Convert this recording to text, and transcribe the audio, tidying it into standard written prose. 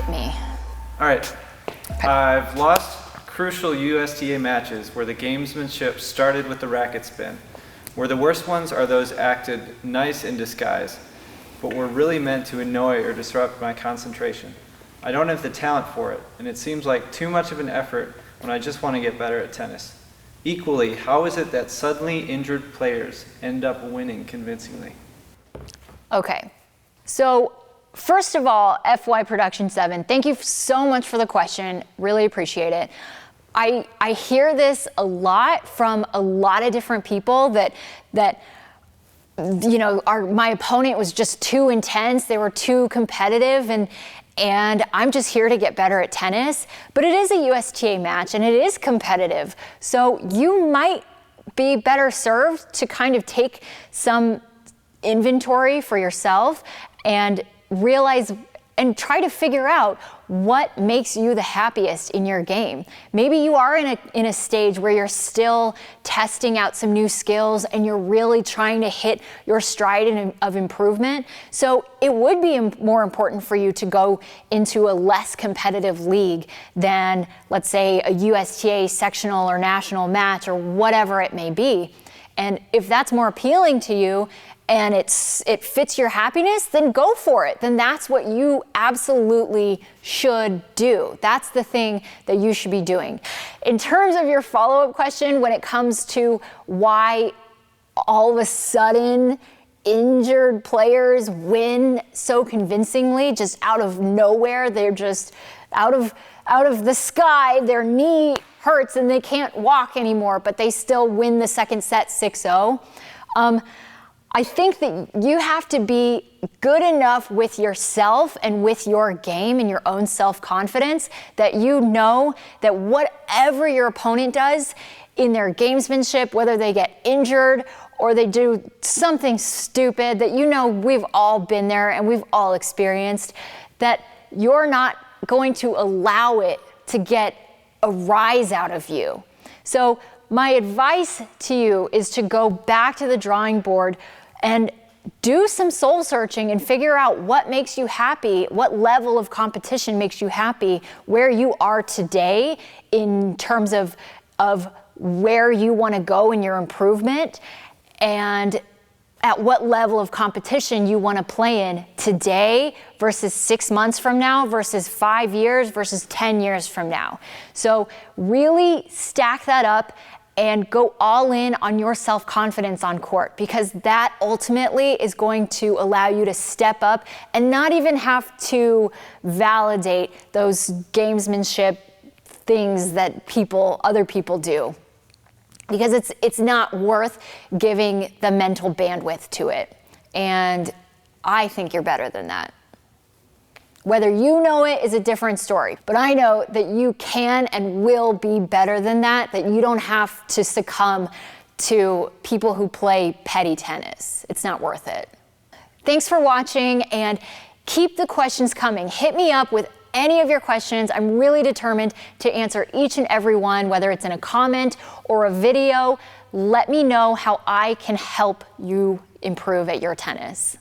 hit me. All right. I've lost crucial USTA matches where the gamesmanship started with the racket spin, where the worst ones are those acted nice in disguise, but were really meant to annoy or disrupt my concentration. I don't have the talent for it, and it seems like too much of an effort when I just want to get better at tennis. Equally, how is it that suddenly injured players end up winning convincingly? Okay, so first of all, FY Production 7, thank you so much for the question. Really appreciate it. I hear this a lot from a lot of different people that you know, my opponent was just too intense. They were too competitive, and I'm just here to get better at tennis. But it is a USTA match, and it is competitive. So you might be better served to kind of take some inventory for yourself and realize and try to figure out what makes you the happiest in your game. Maybe you are in a stage where you're still testing out some new skills and you're really trying to hit your stride of improvement. So it would be more important for you to go into a less competitive league than, let's say, a USTA sectional or national match or whatever it may be. And if that's more appealing to you, and it fits your happiness, then go for it. Then that's what you absolutely should do. That's the thing that you should be doing. In terms of your follow-up question, when it comes to why all of a sudden injured players win so convincingly, just out of nowhere, they're just out of the sky, their knee hurts and they can't walk anymore, but they still win the second set 6-0. I think that you have to be good enough with yourself and with your game and your own self-confidence that you know that whatever your opponent does in their gamesmanship, whether they get injured or they do something stupid that you know we've all been there and we've all experienced, that you're not going to allow it to get a rise out of you. So my advice to you is to go back to the drawing board and do some soul searching and figure out what makes you happy, what level of competition makes you happy, where you are today in terms of where you want to go in your improvement, and at what level of competition you want to play in today versus 6 months from now versus 5 years versus 10 years from now. So really stack that up and go all in on your self-confidence on court, because that ultimately is going to allow you to step up and not even have to validate those gamesmanship things that other people do, because it's not worth giving the mental bandwidth to it. And I think you're better than that. Whether you know it is a different story, but I know that you can and will be better than that you don't have to succumb to people who play petty tennis. It's not worth it. Thanks for watching, and keep the questions coming. Hit me up with any of your questions. I'm really determined to answer each and every one, whether it's in a comment or a video. Let me know how I can help you improve at your tennis.